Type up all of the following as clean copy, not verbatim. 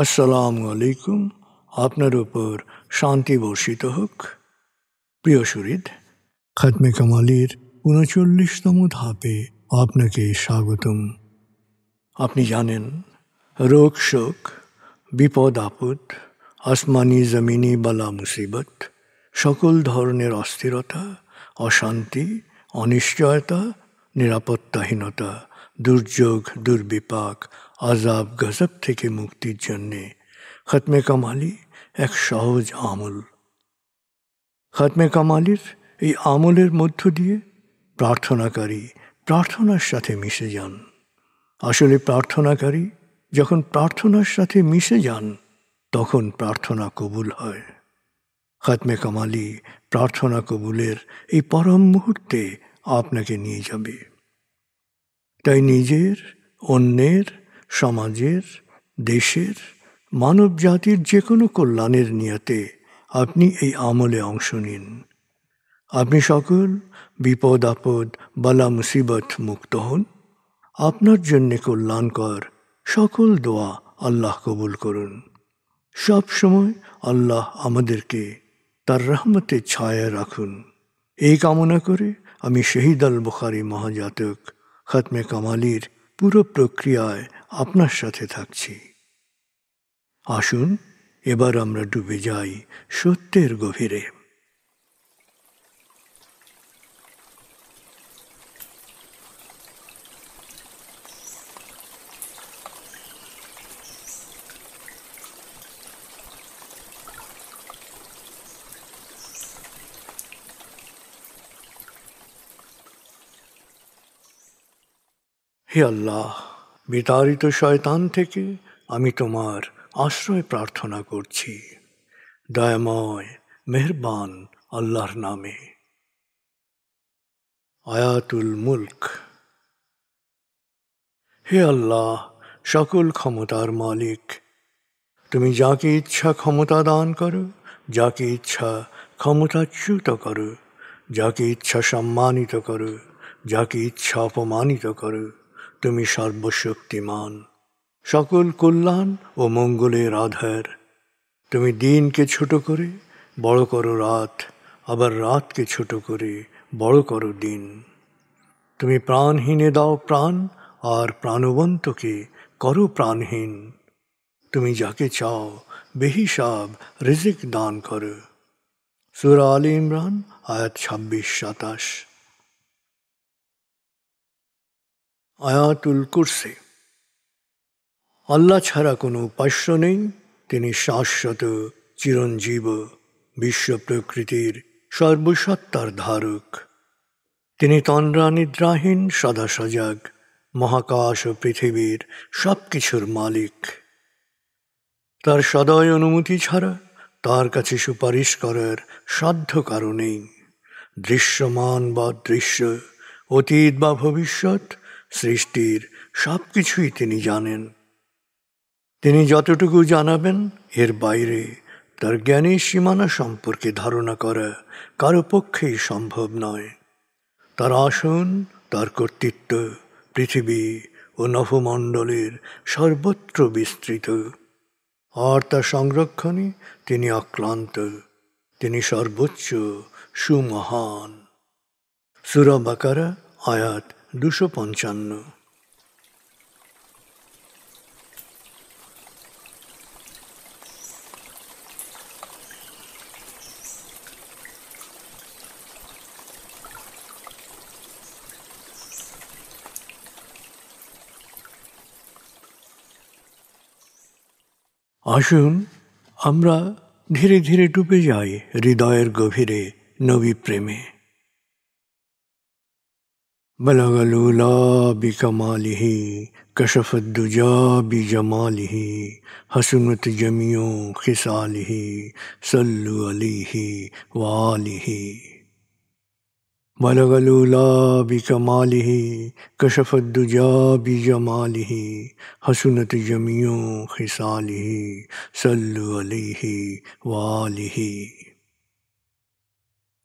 আসসালামু আলাইকুম। আপনার উপর শান্তি বর্ষিত হোক। প্রিয় শরীদ, খাতমে কামালির ৩৯তম ধাপে আপনাকে স্বাগতম। আপনি জানেন, রোগ শোক, বিপদ আপদ, আসমানি জমিনি বালা মুসিবত, সকল ধরনের অস্থিরতা, অশান্তি, অনিশ্চয়তা, নিরাপত্তাহীনতা, দুর্যোগ, দুর্বিপাক, আজাব গজব থেকে মুক্তির জন্যে খতমে কামালি এক সহজ আমল। খতমে কামালির এই আমলের মধ্য দিয়ে প্রার্থনাকারী প্রার্থনার সাথে মিশে যান। আসলে প্রার্থনাকারী যখন প্রার্থনার সাথে মিশে যান তখন প্রার্থনা কবুল হয়। খতমে কামালি প্রার্থনা কবুলের এই পরম মুহূর্তে আপনাকে নিয়ে যাবে। তাই নিজের, অন্যের, সমাজের, দেশের, মানব জাতির যে কোনো কল্যাণের নিয়তে আপনি এই আমলে অংশ নিন। আপনি সকল বিপদ আপদ, বালা মুসিবত মুক্ত হন। আপনার জন্যে কল্যাণকর সকল দোয়া আল্লাহ কবুল করুন। সব সময় আল্লাহ আমাদেরকে তার রহমতের ছায়ায় রাখুন। এই কামনা করে আমি শহীদ আল বুখারী মহাজাতক খতমে কামালির পুরো প্রক্রিয়ায় আপনার সাথে থাকছি। আসুন এবার আমরা ডুবে যাই সত্যের গভীরে। হে আল্লাহ, বিতাড়িত শয়তান থেকে আমি তোমার আশ্রয় প্রার্থনা করছি। দয়াময় মেহেরবান আল্লাহর নামে। আয়াতুল মুলক। হে আল্লাহ, সকল ক্ষমতার মালিক, তুমি যাকে ইচ্ছা ক্ষমতা দান করো, যাকে ইচ্ছা ক্ষমতাচ্যুত করো, যাকে ইচ্ছা সম্মানিত করো, যাকে ইচ্ছা অপমানিত করো। তুমি সর্বশক্তিমান, সকল কল্যাণ ও মঙ্গলের আধার। তুমি দিনকে ছোট করে বড় করো রাত, আবার রাতকে ছোট করে বড় করো দিন। তুমি প্রাণহীনে দাও প্রাণ, আর প্রাণবন্তকে করো প্রাণহীন। তুমি যাকে চাও বেহিসাব রিজিক দান করো। সূরা আলে ইমরান আয়াত ২৬-২৭। আয়াতুল কুরসি। আল্লাহ ছাড়া কোনো উপাস্য নেই। তিনি শাশ্বত, চিরঞ্জীব, বিশ্ব প্রকৃতির সর্বসত্তার ধারক। তিনি তন্দ্রা নিদ্রাহীন, সদা সজাগ, মহাকাশ ও পৃথিবীর সব কিছুর মালিক। তার সদয় অনুমতি ছাড়া তার কাছে সুপারিশ করার সাধ্য কারো নেই। দৃশ্যমান বা দৃশ্য, অতীত বা ভবিষ্যৎ, সৃষ্টির সব কিছুই তিনি জানেন। তিনি যতটুকু জানাবেন এর বাইরে তার জ্ঞানের সীমানা সম্পর্কে ধারণা করা কারো পক্ষেই সম্ভব নয়। তার আসন, তার কর্তৃত্ব পৃথিবী ও নভমণ্ডলের সর্বত্র বিস্তৃত, আর তার সংরক্ষণে তিনি অক্লান্ত। তিনি সর্বোচ্চ, সুমহান। সূরা বাকারা আয়াত ২৫৫। আসুন আমরা ধীরে ধীরে ডুবে যাই হৃদয়ের গভীরে নবী প্রেমে। বলগল উলা বিকমালিহি, কশফত দুজা বিজমালিহি, হসনত জমিও খিসালিহি, সল্লু আলাইহি ওয়ালিহি। بلغ العلا بكماله كشف الدجى بجماله حسنت جميع خصاله صلوا عليه وآله।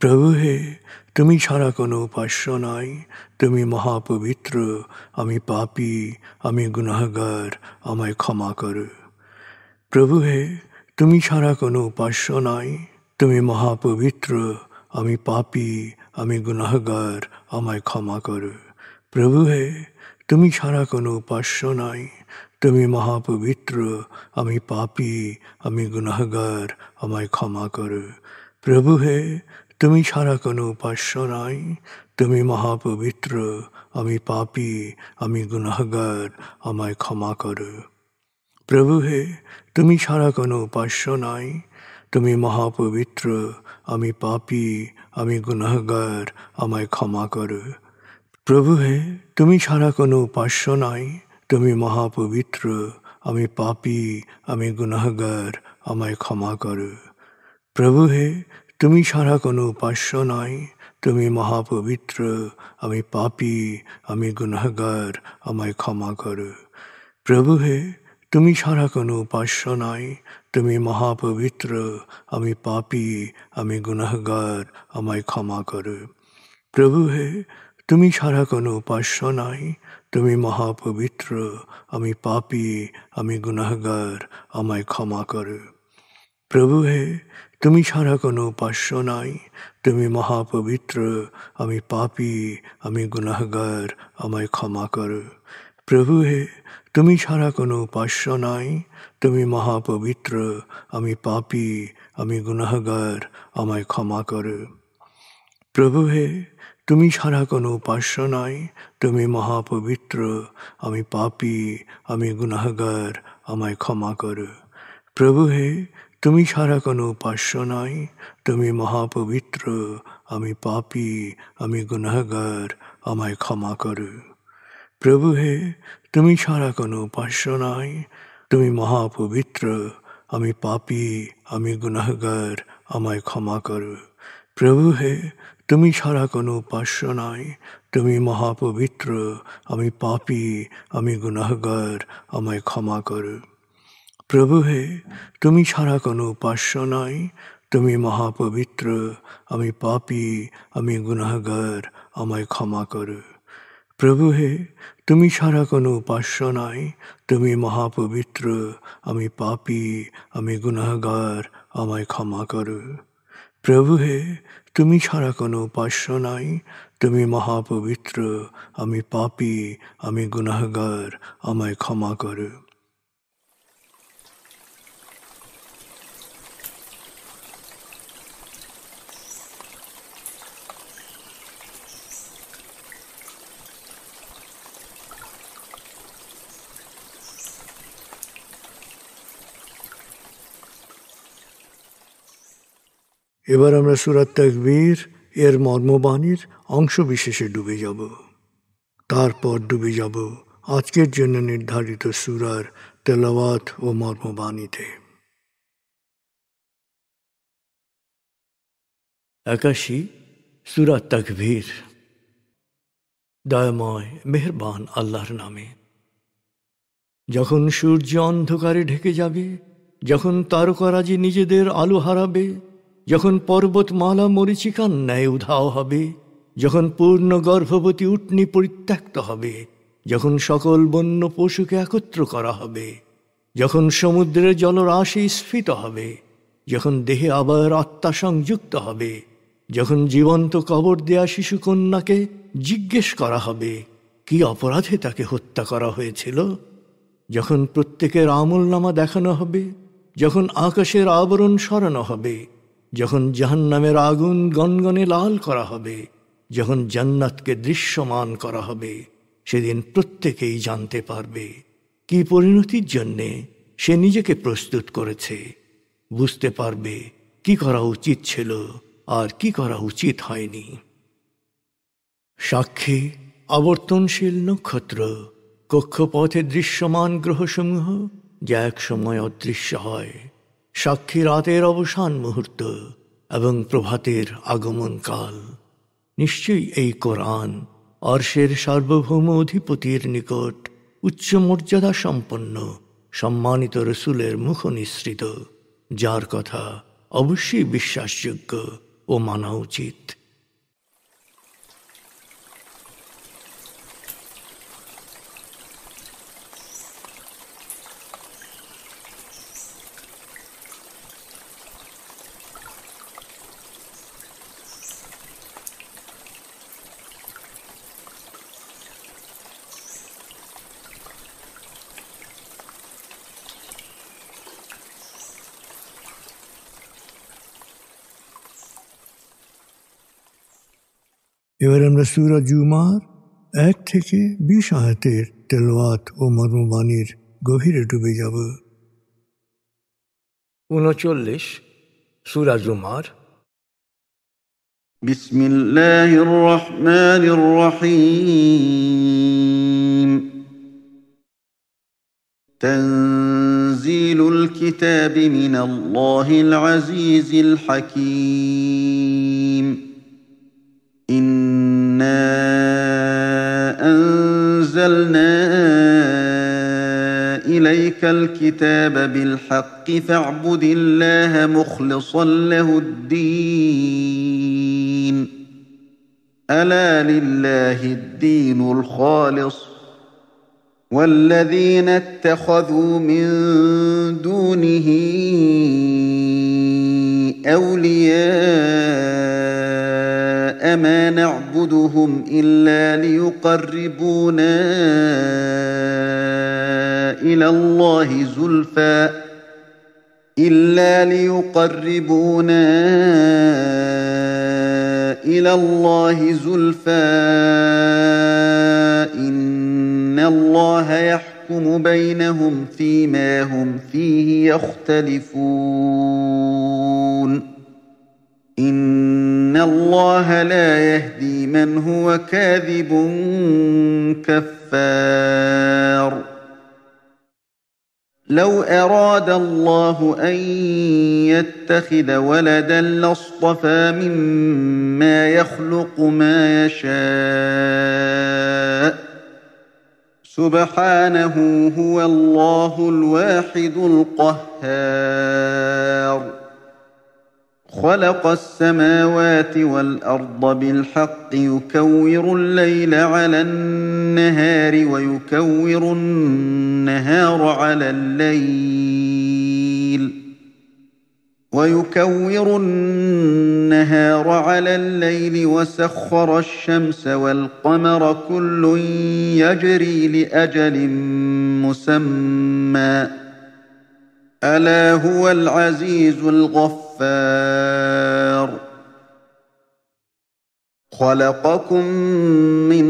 প্রভু হে, তুমি ছাড়া কোনো উপাস্য নাই, তুমি মহাপবিত্র, আমি পাপী, আমি গুনাহগার, আমায় ক্ষমা করো। প্রভু হে, তুমি ছাড়া কোনো উপাস্য নাই, তুমি মহাপবিত্র, আমি পাপী, আমি গুনাহগার, আমায় ক্ষমা করো। প্রভু হে, তুমি ছাড়া কোনো উপাস্য নাই, তুমি মহাপবিত্র, আমি পাপী, আমি গুনাহগার, আমায় ক্ষমা করো। প্রভু হে, তুমি ছাড়া কোনো উপাস্য নাই, তুমি মহাপবিত্র, আমি পাপী, আমি গুনাহগার, আমায় ক্ষমা করো। প্রভু হে, তুমি ছাড়া কোনো উপাস্য নাই, তুমি মহাপবিত্র, আমি পাপী, আমি গুনাহগার, আমায় ক্ষমা করো। প্রভু হে, তুমি ছাড়া কোনো উপাস্য নাই, তুমি মহাপবিত্র, আমি পাপী, আমি গুনাহগার, আমায় ক্ষমা করো। প্রভু হে, তুমি ছাড়া কোনো উপাস্য নাই, তুমি মহাপবিত্র, আমি পাপী, আমি গুনাহগার, আমায় ক্ষমা করো। প্রভু হে, তুমি ছাড়া কোনো উপাস্য নাই, তুমি মহাপবিত্র, আমি পাপী, আমি গুনাহগার, আমায় ক্ষমা করো। প্রভু হে, তুমি ছাড়া কোনো উপাস্য নাই, তুমি মহাপবিত্র, আমি পাপী, আমি গুনাহগার, আমায় ক্ষমা করো। প্রভু হে, তুমি ছাড়া কোনো উপাস্য নাই, তুমি মহাপবিত্র, আমি পাপী, আমি গুনাহগার, আমায় ক্ষমা করো। প্রভু হে, তুমি ছাড়া কোনো উপাস্য নাই, তুমি মহাপবিত্র, আমি পাপী, আমি গুনাহগার, আমায় ক্ষমা করো। প্রভু হে, তুমি ছাড়া কোনো উপাস্য নাই, তুমি মহাপবিত্র, আমি পাপী, আমি গুনাহগার, আমায় ক্ষমা করো। প্রভু হে, তুমি ছাড়া কোনো উপাস্য নাই, তুমি মহাপবিত্র, আমি পাপী, আমি গুনাহগার, আমায় ক্ষমা করো। প্রভু হে, তুমি ছাড়া কোনো উপাস্য নাই, তুমি মহাপবিত্র, আমি পাপী, আমি গুনাহগার, আমায় ক্ষমা করো। প্রভু হে, তুমি ছাড়া কোনো উপাস্য নাই, তুমি মহাপবিত্র, আমি পাপী, আমি গুনাহগার, আমায় ক্ষমা করো। প্রভু হে, তুমি ছাড়া কোনো উপাস্য নাই, তুমি মহাপবিত্র, আমি পাপী, আমি গুনাহগার, আমায় ক্ষমা করো। প্রভু হে, তুমি ছাড়া কোনো উপাস্য নাই, তুমি মহাপবিত্র, আমি পাপী, আমি গুনাহগার, আমায় ক্ষমা করো। প্রভু হে, তুমি ছাড়া কোনো উপাস্য নাই, তুমি মহাপবিত্র, আমি পাপী, আমি গুনাহগার, আমায় ক্ষমা করো। এবার আমরা সূরা তাকবীর এর মর্মবাণীর অংশ বিশেষে ডুবে যাব। তারপর ডুবে যাব আজকের জন্য নির্ধারিত সূরার তেলাওয়াত ও মর্মবাণীতে। 81 সূরা তাকবীর। দয়াময় মেহেরবান আল্লাহর নামে। যখন সূর্য অন্ধকারে ঢেকে যাবে, যখন তারকারাজি নিজেদের আলো হারাবে, যখন পর্বতমালা মরীচিকার ন্যায় উধাও হবে, যখন পূর্ণ গর্ভবতী উটনী পরিত্যক্ত হবে, যখন সকল বন্য পশুকে একত্র করা হবে, যখন সমুদ্রের জলরাশি স্ফীত হবে, যখন দেহে আবার আত্মা সংযুক্ত হবে, যখন জীবন্ত কবর দেয়া শিশুকন্যাকে জিজ্ঞেস করা হবে কি অপরাধে তাকে হত্যা করা হয়েছিল, যখন প্রত্যেকের আমলনামা দেখানো হবে, যখন আকাশের আবরণ সরানো হবে, যখন জাহান্নামের আগুন গনগনে লাল করা হবে, যখন জান্নাতকে দৃশ্যমান করা হবে, সেদিন প্রত্যেকেই জানতে পারবে কি পরিণতির জন্যে সে নিজেকে প্রস্তুত করেছে, বুঝতে পারবে কি করা উচিত ছিল আর কি করা উচিত হয়নি। সাক্ষী আবর্তনশীল নক্ষত্র, কক্ষপথে দৃশ্যমান গ্রহসমূহ যা এক সময় অদৃশ্য হয়, সাক্ষী রাতের অবসান মুহূর্ত এবং প্রভাতের আগমনকাল। নিশ্চয়ই এই কোরআন আরশের সার্বভৌম অধিপতির নিকট উচ্চ মর্যাদা সম্পন্ন সম্মানিত রসুলের মুখ নিঃসৃত, যার কথা অবশ্যই বিশ্বাসযোগ্য ও মানা উচিত। এবার আমরা সূরা জুমার 1 থেকে 20 আয়াতের তেলাওয়াত ও মর্মবাণীর গভীরে ডুবে যাব। 39 সূরা জুমার। বিসমিল্লাহির রহমানির রহিম। তানজিলুল কিতাবি মিনাল্লাহিল আজিজিল হাকীম। إنا أنزلنا إليك الكتاب بالحق فاعبد الله مخلصا له الدين ألا لله الدين الخالص والذين اتخذوا من دونه أولياء ما نعبدهم إلا ليقربونا إلى الله زلفى إن الله يحكم بينهم فيما هم فيه يختلفون إن الله لا يهدي من هو كاذب كفار. لو أراد الله أن يتخذ ولدا لاصطفى مما يخلق ما يشاء سبحانه هو الله الواحد القهار. خلق السماوات والأرض بالحق يكور الليل على النهار ويكور النهار على الليل وسخر الشمس والقمر كل يجري لأجل مسمى ألا هو العزيز الغفار. خلقكم من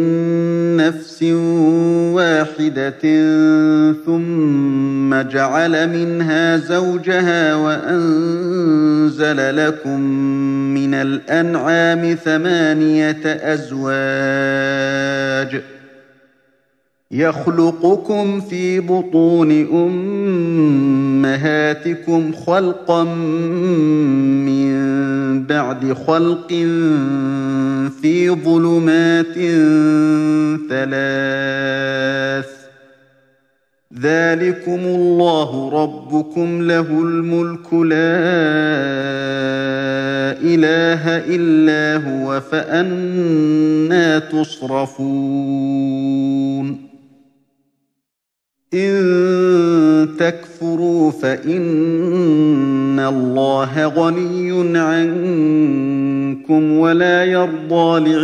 نفس واحدة ثم جعل منها زوجها وأنزل لكم من الأنعام 8 أزواج يخلقكم في بطون أمهاتكم خلقا من بعد خلق في ظلمات 3 ذلكم الله ربكم له الملك لا إله إلا هو فأنى تصرفون. إن تكفروا فإن الله غني عنكم ولا يرضى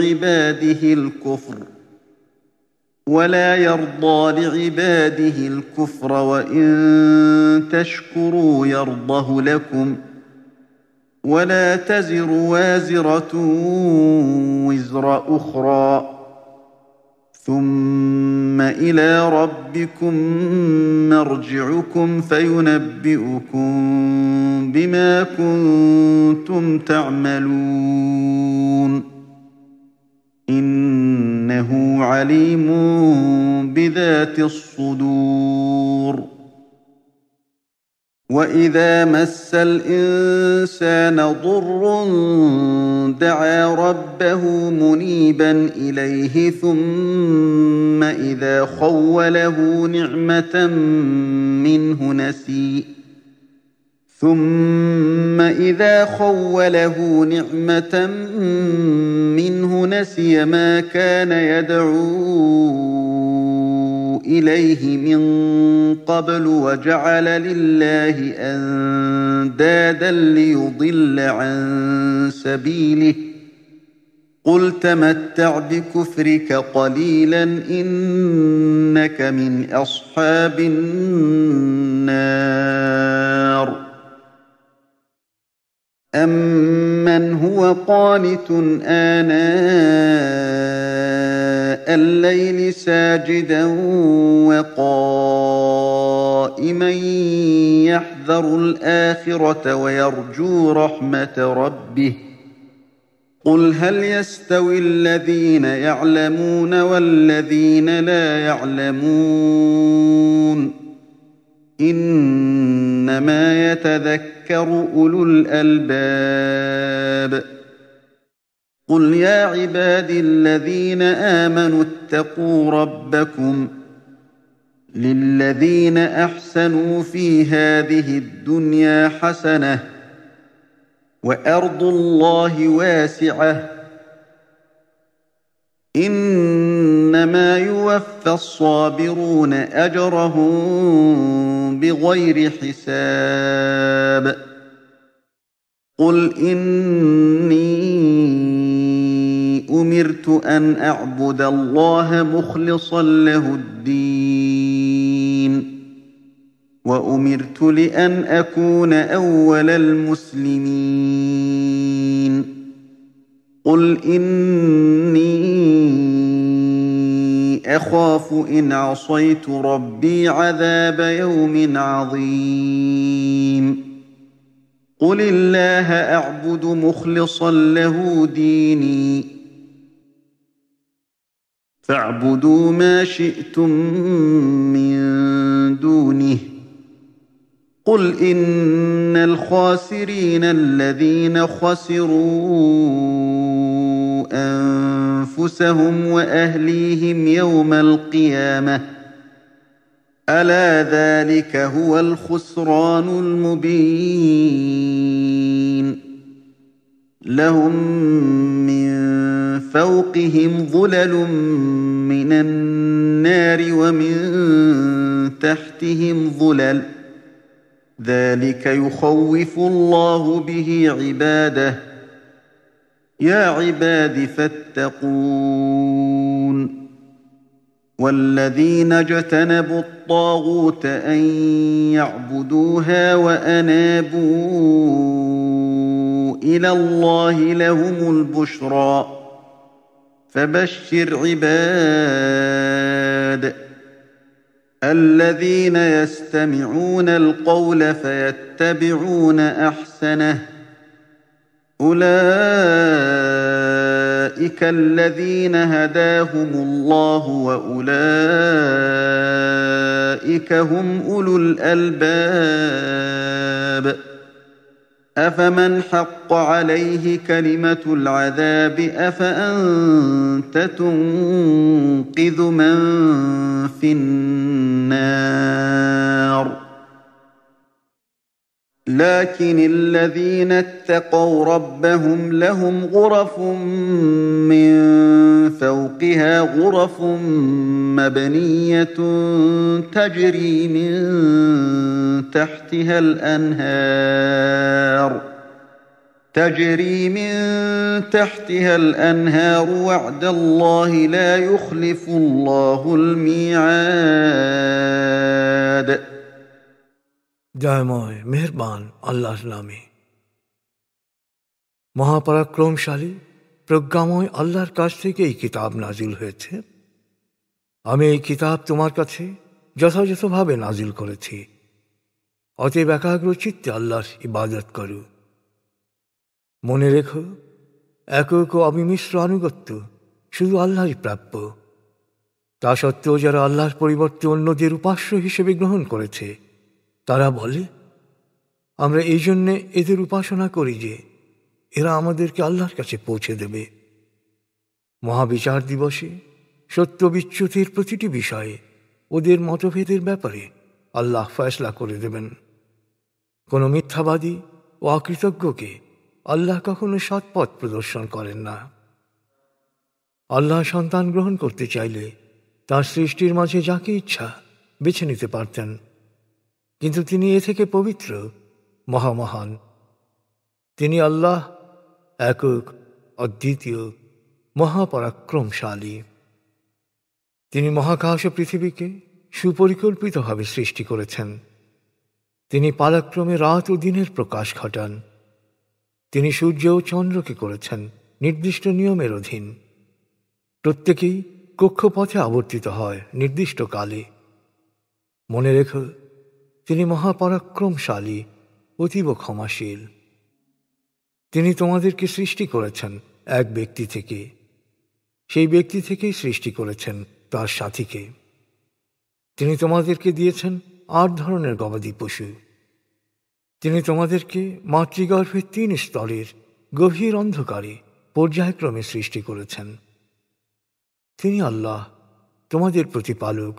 لعباده الكفر وإن تشكروا يرضه لكم ولا تزر وازرة وزر أخرى ثم إلى ربكم مرجعكم فينبئكم بما كنتم تعملون إنه عليم بذات الصدور. وإذا مس الإنسان ضر دعا ربه منيبا إليه ثم إذا خوله نعمة منه ثم إذا خوله نعمة منه نسي ما كان يدعو إليه من قبل وجعل لله أندادا ليضل عن سبيله قل تمتع بكفرك قليلا إنك من أصحاب النار أمن هو قانت آناء الليل ساجدا وقائما يحذر الآخرة ويرجو رحمة ربه قل هل يستوي الذين يعلمون والذين لا يعلمون إنما يتذكر أولو الألباب قل يا عبادي الذين آمنوا اتقوا ربكم للذين أحسنوا في هذه الدنيا حسنة وأرض الله واسعة إنما يوفى الصابرون أجرهم بغير حساب قل إني أمرت أن أعبد الله مخلصا له الدين وأمرت لأن أكون أول المسلمين قل إني أخاف إن عصيت ربي عذاب يوم عظيم قل الله أعبد مخلصا له ديني فاعبدوا ما شئتم من دونه قل إن الخاسرين الذين خسروا أنفسهم وأهليهم يوم القيامة ألا ذلك هو الخسران المبين لهم من فوقهم ظلل من النار ومن تحتهم ظلل ذلك يخوف الله به عباده يا عباد فاتقون والذين اجتنبوا الطاغوت أن يعبدوها وأنابوا إلى الله لهم البشرى فبشر عباد الذين يستمعون القول فيتبعون أحسنه أولئك الذين هداهم الله وأولئك هم أولو الألباب أفمن حق عليه كلمة العذاب أفأنت تنقذ من في النار لكن الذين اتقوا ربهم لهم غرف من فوقها غرف مبنية تجري من تحتها الأنهار وعد الله لا يخلف الله الميعاد দয়াময় মেহেরবান আল্লাহর নামে। মহাপরাক্রমশালী প্রজ্ঞাময় আল্লাহর কাছ থেকে এই কিতাব নাজিল হয়েছে। আমি এই কিতাব তোমার কাছে যথাযথভাবে নাজিল করেছি, অতএব একাগ্র চিত্তে আল্লাহর ইবাদত করো। মনে রেখো, একক ও অবিমিশ্র আনুগত্য শুধু আল্লাহরই প্রাপ্য। তা সত্ত্বেও যারা আল্লাহর পরিবর্তে অন্যদের উপাস্য হিসেবে গ্রহণ করেছে, তারা বলে, আমরা এই জন্যে এদের উপাসনা করি যে এরা আমাদেরকে আল্লাহর কাছে পৌঁছে দেবে। মহাবিচার দিবসে সত্য বিচ্যুতির প্রতিটি বিষয়ে ওদের মতভেদের ব্যাপারে আল্লাহ ফয়সলা করে দেবেন। কোনো মিথ্যাবাদী ও অকৃতজ্ঞকে আল্লাহ কখনো সৎ পথ প্রদর্শন করেন না। আল্লাহ সন্তান গ্রহণ করতে চাইলে তার সৃষ্টির মাঝে যাকে ইচ্ছা বেছে নিতে পারতেন, কিন্তু তিনি এ থেকে পবিত্র, মহামহান। তিনি আল্লাহ, একক, অদ্বিতীয়, মহাপরাক্রমশালী। তিনি মহাকাশ ও পৃথিবীকে সুপরিকল্পিতভাবে সৃষ্টি করেছেন। তিনি পালাক্রমে রাত ও দিনের প্রকাশ ঘটান। তিনি সূর্য ও চন্দ্রকে করেছেন নির্দিষ্ট নিয়মের অধীন। প্রত্যেকেই কক্ষপথে আবর্তিত হয় নির্দিষ্ট কালে। মনে রেখো, তিনি মহাপরাক্রমশালী, অতীব ক্ষমাশীল। তিনি তোমাদেরকে সৃষ্টি করেছেন এক ব্যক্তি থেকে, সেই ব্যক্তি থেকেই সৃষ্টি করেছেন তার সাথীকে। তিনি তোমাদেরকে দিয়েছেন 8 ধরনের গবাদি পশু। তিনি তোমাদেরকে মাতৃগর্ভে 3 স্তরের গভীর অন্ধকারে পর্যায়ক্রমে সৃষ্টি করেছেন। তিনি আল্লাহ, তোমাদের প্রতিপালক।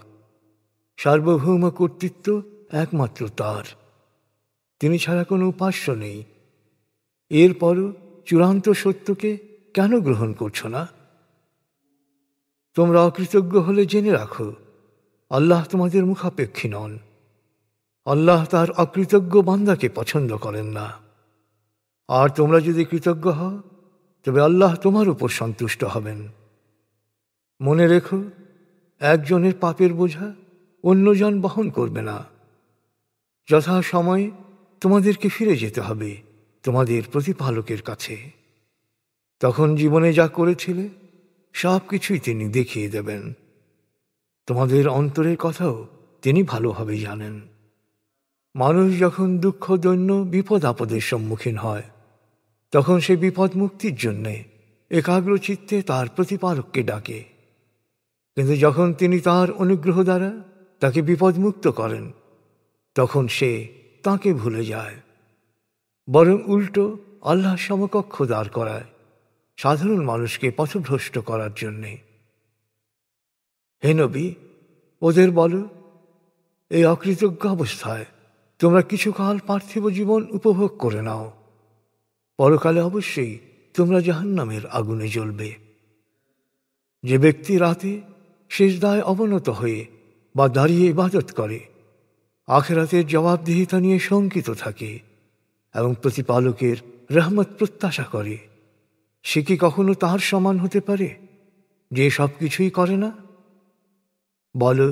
সার্বভৌম কর্তৃত্ব একমাত্র তার। তিনি ছাড়া কোনো উপাস্য নেই। এরপরও চূড়ান্ত সত্যকে কেন গ্রহণ করছো না? তোমরা অকৃতজ্ঞ হলে জেনে রাখো, আল্লাহ তোমাদের মুখাপেক্ষী নন। আল্লাহ তার অকৃতজ্ঞ বান্দাকে পছন্দ করেন না। আর তোমরা যদি কৃতজ্ঞ হও, তবে আল্লাহ তোমার উপর সন্তুষ্ট হবেন। মনে রেখো, একজনের পাপের বোঝা অন্যজন বহন করবে না। যথাসময়ে তোমাদেরকে ফিরে যেতে হবে তোমাদের প্রতিপালকের কাছে। তখন জীবনে যা করেছিলে সব কিছুই তিনি দেখিয়ে দেবেন। তোমাদের অন্তরের কথাও তিনি ভালোভাবে জানেন। মানুষ যখন দুঃখ, দৈন্য, বিপদ আপদের সম্মুখীন হয়, তখন সে বিপদ মুক্তির জন্যে একাগ্র চিত্তে তার প্রতিপালককে ডাকে। কিন্তু যখন তিনি তার অনুগ্রহ দ্বারা তাকে বিপদমুক্ত করেন, তখন সে তাকে ভুলে যায়। বরং উল্টো আল্লাহ সমকক্ষ দাঁড় করায় সাধারণ মানুষকে পথভ্রষ্ট করার জন্যে। হে নবী, ওদের বলো, এই অকৃতজ্ঞ অবস্থায় তোমরা কিছুকাল পার্থিব জীবন উপভোগ করে নাও। পরকালে অবশ্যই তোমরা জাহান্নামের আগুনে জ্বলবে। যে ব্যক্তি রাতে সিজদায় অবনত হয়ে বা দাঁড়িয়ে ইবাদত করে, আখিরাতের জবাবদিহিতা নিয়ে শঙ্কিত থাকে এবং প্রতিপালকের রহমত প্রত্যাশা করে, সে কি কখনো তার সমান হতে পারে যে সব কিছুই করে না? বলো,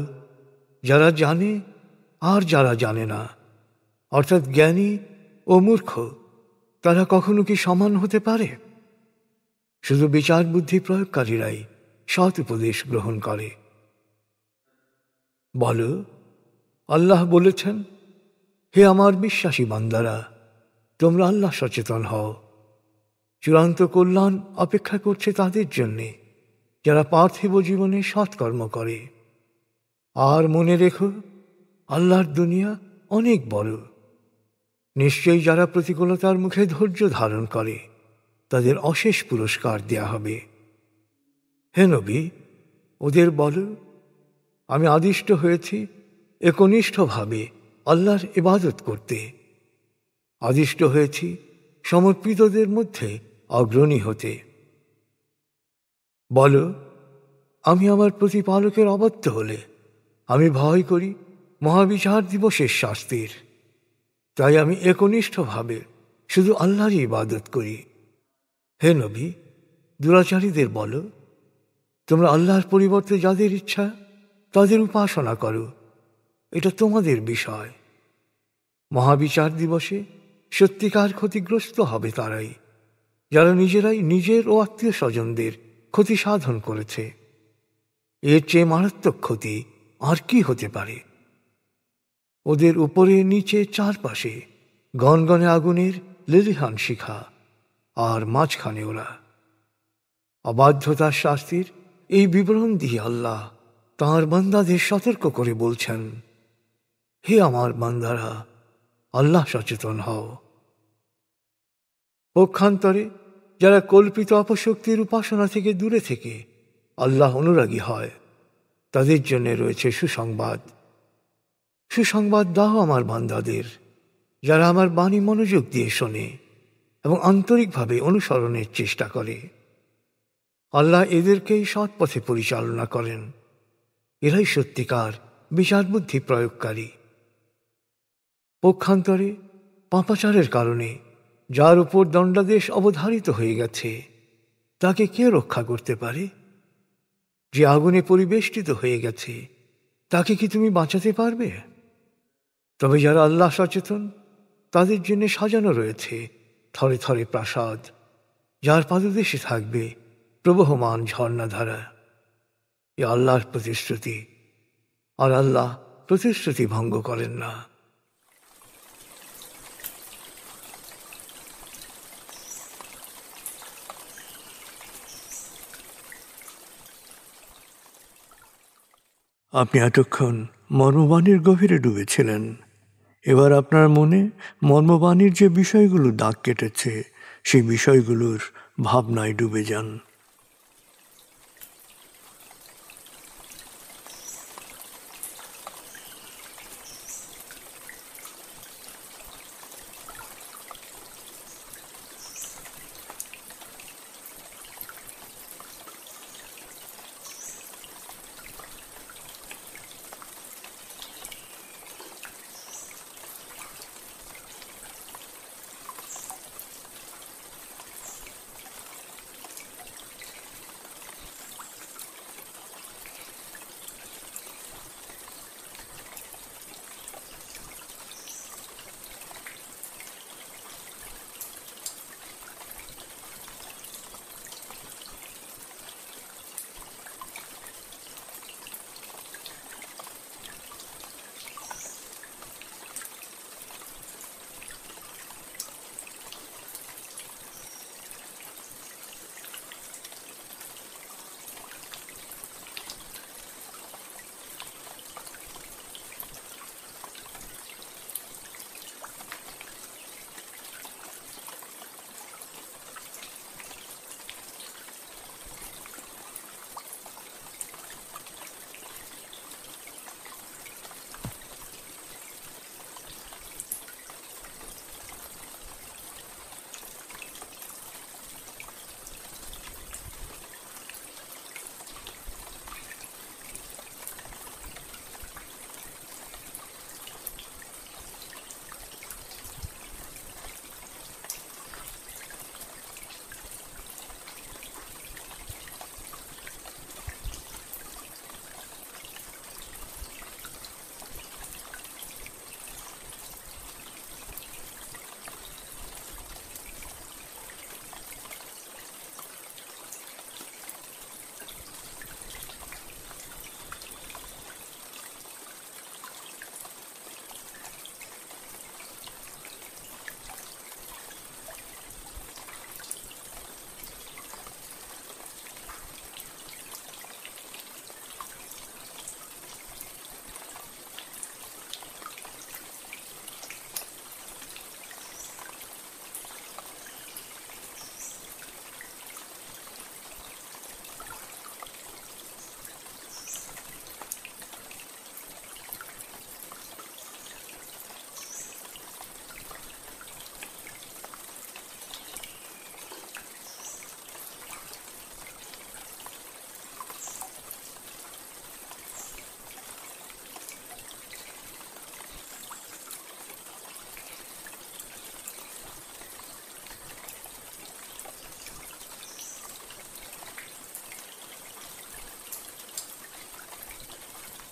যারা জানে আর যারা জানে না, অর্থাৎ জ্ঞানী ও মূর্খ, তারা কখনো কি সমান হতে পারে? শুধু বিচার বুদ্ধি প্রয়োগকারীরাই সৎ উপদেশ গ্রহণ করে। বলো, আল্লাহ বলেছেন, হে আমার বিশ্বাসী বান্দারা, তোমরা আল্লাহ সচেতন হও। চূড়ান্ত কল্যাণ অপেক্ষা করছে তাদের জন্যে যারা পার্থিব জীবনে সৎকর্ম করে। আর মনে রেখো, আল্লাহর দুনিয়া অনেক বড়। নিশ্চয়ই যারা প্রতিকূলতার মুখে ধৈর্য ধারণ করে, তাদের অশেষ পুরস্কার দেয়া হবে। হে নবী, ওদের বলো, আমি আদিষ্ট হয়েছি একনিষ্ঠভাবে আল্লাহর ইবাদত করতে। আদিষ্ট হয়েছি সমর্পিতদের মধ্যে অগ্রণী হতে। বলো, আমি আমার প্রতিপালকের অবাধ্য হলে আমি ভয় করি মহাবিচার দিবসের শাস্তির। তাই আমি একনিষ্ঠভাবে শুধু আল্লাহরই ইবাদত করি। হে নবী, দুরাচারীদের বলো, তোমরা আল্লাহর পরিবর্তে যাদের ইচ্ছা তাদের উপাসনা করো, এটা তোমাদের বিষয়। মহাবিচার দিবসে সত্যিকার ক্ষতিগ্রস্ত হবে তারাই, যারা নিজেরাই নিজের ও আত্মীয় স্বজনদের ক্ষতি সাধন করেছে। এর চেয়ে মারাত্মক ক্ষতি আর কি হতে পারে? ওদের উপরে নিচে চারপাশে গনগনে আগুনের লেলিহান শিখা, আর মাঝখানে ওরা। অবাধ্যতার শাস্তির এই বিবরণ দিয়ে আল্লাহ তাঁর বান্দাদের সতর্ক করে বলছেন, হে আমার বান্দারা, আল্লাহ সচেতন হও। পক্ষান্তরে যারা কল্পিত অপশক্তির উপাসনা থেকে দূরে থেকে আল্লাহ অনুরাগী হয়, তাদের জন্য রয়েছে সুসংবাদ। সুসংবাদ দাও আমার বান্দাদের, যারা আমার বাণী মনোযোগ দিয়ে শোনে এবং আন্তরিকভাবে অনুসরণের চেষ্টা করে। আল্লাহ এদেরকেই সৎ পথে পরিচালনা করেন। এরাই সত্যিকার বিচার বুদ্ধি প্রয়োগকারী। পক্ষান্তরে পাপাচারের কারণে যার উপর দণ্ডাদেশ অবধারিত হয়ে গেছে, তাকে কে রক্ষা করতে পারে? যে আগুনে পরিবেষ্টিত হয়ে গেছে, তাকে কি তুমি বাঁচাতে পারবে? তবে যারা আল্লাহ সচেতন, তাদের জন্য সাজানো রয়েছে থরে থরে প্রাসাদ, যার পাদদেশে থাকবে প্রবহমান ঝর্ণাধারা। এ আল্লাহর প্রতিশ্রুতি, আর আল্লাহ প্রতিশ্রুতি ভঙ্গ করেন না। আপনি এতক্ষণ মর্মবাণীর গভীরে ডুবেছিলেন। এবার আপনার মনে মর্মবাণীর যে বিষয়গুলো দাগ কেটেছে, সেই বিষয়গুলোর ভাবনায় ডুবে যান।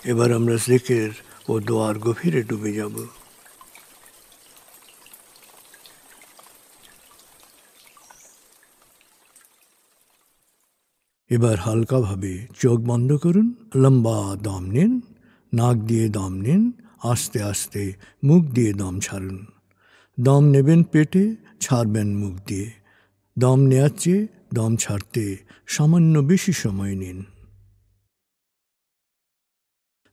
এবার আমরা জিকির ও দোয়ার গভীরে ডুবে যাব। এবার হালকাভাবে চোখ বন্ধ করুন, লম্বা দম নিন, নাক দিয়ে দম নিন, আস্তে আস্তে মুখ দিয়ে দম ছাড়ুন। দম নেবেন পেটে, ছাড়বেন মুখ দিয়ে। দম নেওয়ার চেয়ে দম ছাড়তে সামান্য বেশি সময় নিন।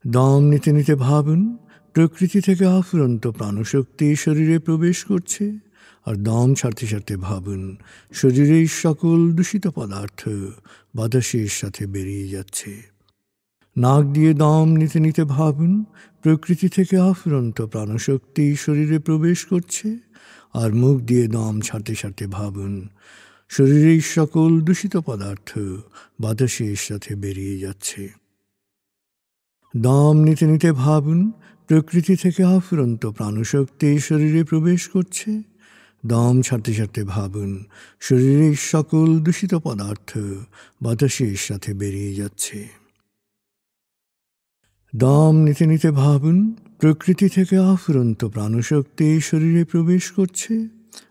দম নিতে নিতে ভাবুন, প্রকৃতি থেকে আফুরন্ত প্রাণশক্তি শরীরে প্রবেশ করছে, আর দম ছাড়তে ছাড়তে ভাবুন, শরীরের সকল দূষিত পদার্থ বাতাসের সাথে বেরিয়ে যাচ্ছে। নাক দিয়ে দম নিতে নিতে ভাবুন প্রকৃতি থেকে আফুরন্ত প্রাণশক্তি শরীরে প্রবেশ করছে, আর মুখ দিয়ে দম ছাড়তে ছাড়তে ভাবুন শরীরের সকল দূষিত পদার্থ বাতাসের সাথে বেরিয়ে যাচ্ছে। দম নিতে নিতে ভাবুন প্রকৃতি থেকে আফুরন্ত প্রাণশক্তি শরীরে প্রবেশ করছে, দম ছাড়তে ছাড়তে ভাবুন শরীরের সকল দূষিত পদার্থ বাতাসের সাথে বেরিয়ে যাচ্ছে। দম নিতে নিতে ভাবুন প্রকৃতি থেকে আফুরন্ত প্রাণশক্তি শরীরে প্রবেশ করছে,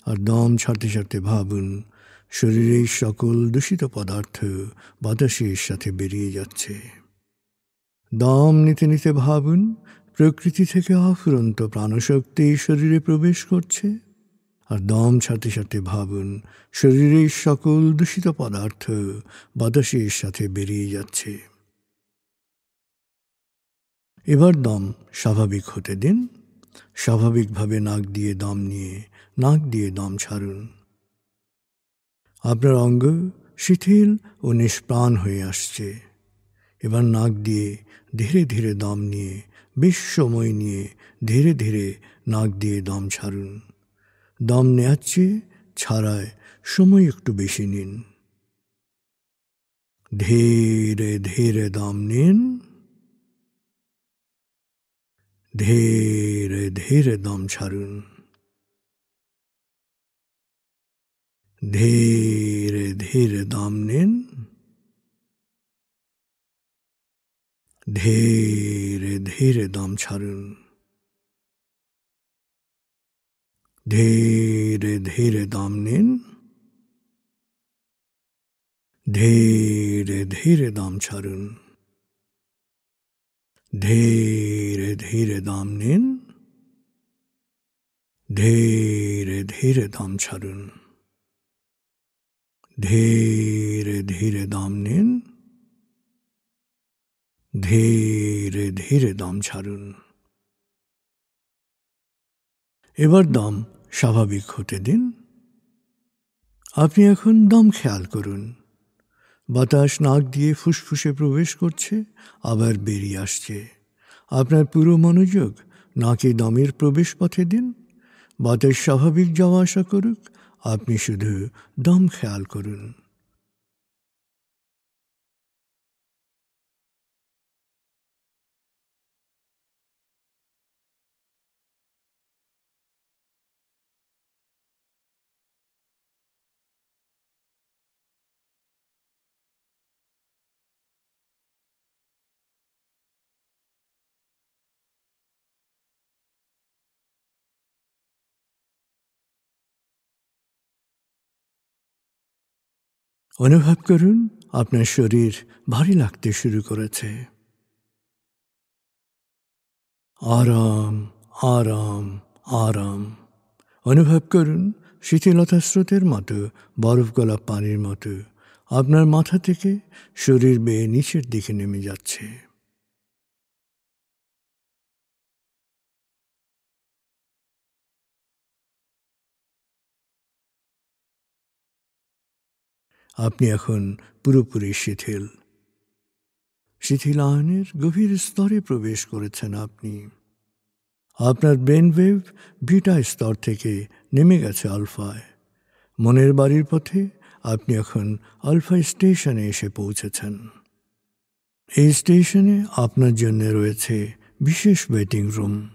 আর দম ছাড়তে ছাড়তে ভাবুন শরীরের সকল দূষিত পদার্থ বাতাসের সাথে বেরিয়ে যাচ্ছে। দম নিতে নিতে ভাবুন প্রকৃতি থেকে আফুরন্ত প্রাণশক্তি শরীরে প্রবেশ করছে, আর দম ছাড়তে ছাড়তে ভাবুন শরীরের সকল দূষিত পদার্থ বাতাসের সাথে বেরিয়ে যাচ্ছে। এবার দম স্বাভাবিক হতে দিন। স্বাভাবিকভাবে নাক দিয়ে দম নিয়ে নাক দিয়ে দম ছাড়ুন। আপনার অঙ্গ শিথিল ও নিষ্প্রাণ হয়ে আসছে। এবার নাক দিয়ে ধীরে ধীরে দম নিয়ে বেশ সময় নিয়ে ধীরে ধীরে নাক দিয়ে দম ছাড়ুন। দম নেওয়ার চেয়ে ছাড়ায় সময় একটু বেশি নিন। ধীরে ধীরে দম নিন, ধীরে ধীরে দম ছাড়ুন। ধীরে ধীরে দম নিন, ধীরে ধীরে দম ছাড়ুন। ধীরে ধীরে দম নিন, ধীরে ধীরে দম ছাড়ুন। ধীরে ধীরে দম নিন, ধীরে ধীরে দম ছাড়ুন। ধীরে ধীরে দম নিন, ধীরে ধীরে দম ছাড়ুন। এবার দম স্বাভাবিক হতে দিন। আপনি এখন দম খেয়াল করুন। বাতাস নাক দিয়ে ফুসফুসে প্রবেশ করছে, আবার বেরিয়ে আসছে। আপনার পুরো মনোযোগ নাকে দমের প্রবেশ পথে দিন। বাতাস স্বাভাবিক যাওয়া আসা করুক, আপনি শুধু দম খেয়াল করুন। অনুভব করুন আপনার শরীর ভারী লাগতে শুরু করেছে। আরাম, আরাম, আরাম। অনুভব করুন শিথিলতা স্রোতের মতো, বরফ গলা পানির মতো আপনার মাথা থেকে শরীর বেয়ে নিচের দিকে নেমে যাচ্ছে। আপনি এখন পুরোপুরি শিথিল। শিথিলায়নের গভীর স্তরে প্রবেশ করেছেন আপনি। আপনার ব্রেনওয়েভ বিটা স্তর থেকে নেমে গেছে আলফায়। মনের বাড়ির পথে আপনি এখন আলফা স্টেশনে এসে পৌঁছেছেন। এই স্টেশনে আপনার জন্য রয়েছে বিশেষ ওয়েটিং রুম।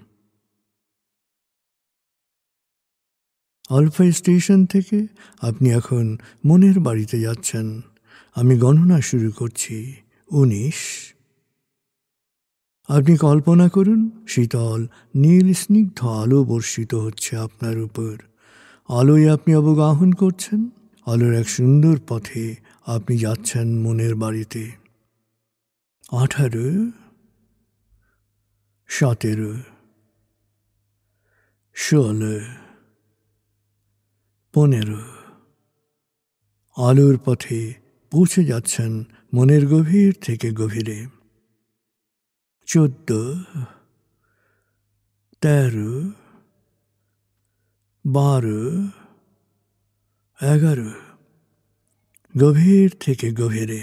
আলফা স্টেশন থেকে আপনি এখন মনের বাড়িতে যাচ্ছেন। আমি গণনা শুরু করছি। 19। আপনি কল্পনা করুন শীতল নীল স্নিগ্ধ আলো বর্ষিত হচ্ছে আপনার উপর। আলোয় আপনি অবগাহন করছেন। আলোর এক সুন্দর পথে আপনি যাচ্ছেন মনের বাড়িতে। 18, 17, 16, 15। আলোর পথে পৌঁছে যাচ্ছেন মনের গভীর থেকে গভীরে। 14, 13, 12, 11। গভীর থেকে গভীরে।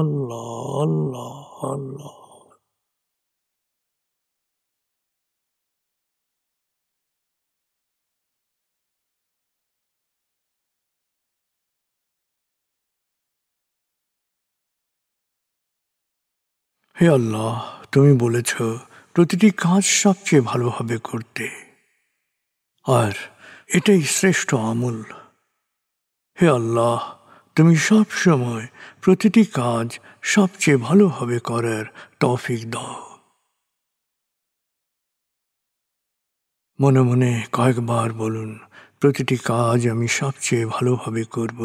আল্লাহ আল্লাহ আল্লাহ। হে আল্লাহ, তুমি বলেছ প্রতিটি কাজ সবচেয়ে ভালোভাবে করতে, আর এটাই শ্রেষ্ঠ আমল। হে আল্লাহ, তুমি সব সময় প্রতিটি কাজ সবচেয়ে ভালোভাবে করার তৌফিক দাও। মনে মনে কয়েকবার বলুন, প্রতিটি কাজ আমি সবচেয়ে ভালোভাবে করব,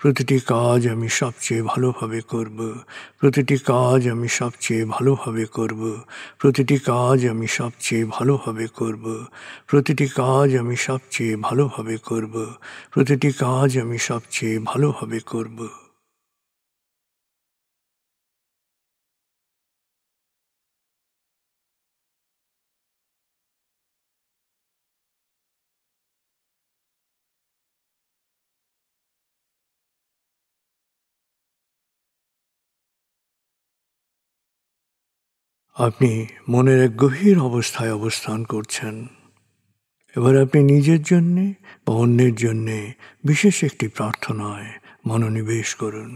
প্রতিটি কাজ আমি সবচেয়ে ভালোভাবে করব, প্রতিটি কাজ আমি সবচেয়ে ভালোভাবে করব, প্রতিটি কাজ আমি সবচেয়ে ভালোভাবে করব, প্রতিটি কাজ আমি সবচেয়ে ভালোভাবে করব, প্রতিটি কাজ আমি সবচেয়ে ভালোভাবে করব। আপনি মনের এক গভীর অবস্থায় অবস্থান করছেন। এবার আপনি নিজের জন্যে বা অন্যের জন্যে বিশেষ একটি প্রার্থনায় মনোনিবেশ করুন।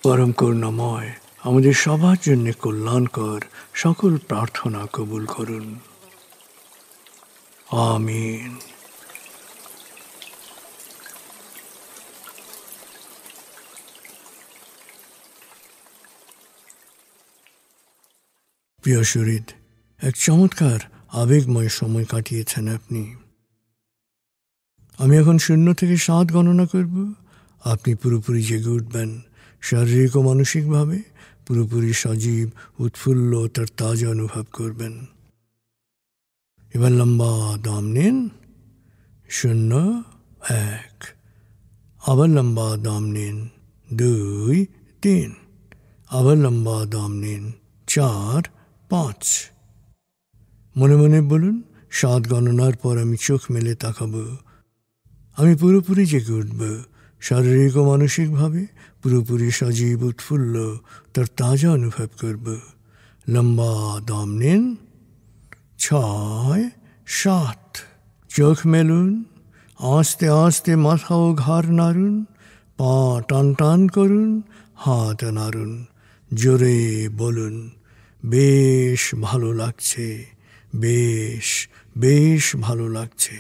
পরম করুণাময় আমাদের সবার জন্য কল্যাণকর সকল প্রার্থনা কবুল করুন। আমিন। প্রিয় শরীদ, এক চমৎকার আবেগময় সময় কাটিয়েছেন আপনি। আমি এখন 0 থেকে 7 গণনা করব। আপনি পুরোপুরি জেগে উঠবেন, শারীরিক ও মানসিকভাবে পুরোপুরি সজীব, উৎফুল্ল, তার তাজা অনুভব করবেন। এবার লম্বা দম নিন। 0, 1। আবার লম্বা দম নিন। 2, 3। আবার লম্বা দম নিন। 4, 5। মনে মনে বলুন, 7 গণনার পর আমি চোখ মেলে তাকাবো। আমি পুরোপুরি জেগে উঠব, শারীরিক ও মানসিকভাবে পুরোপুরি সজীব, উৎফুল্ল, তার তাজা অনুভব করব। লম্বা দম নিন। 6, 7। চোখ মেলুন, আস্তে আস্তে মাথা ও ঘাড় নাড়ুন, পা টান টান করুন, হাত নাড়ুন, জোরে বলুন, বেশ ভালো লাগছে, বেশ বেশ ভালো লাগছে।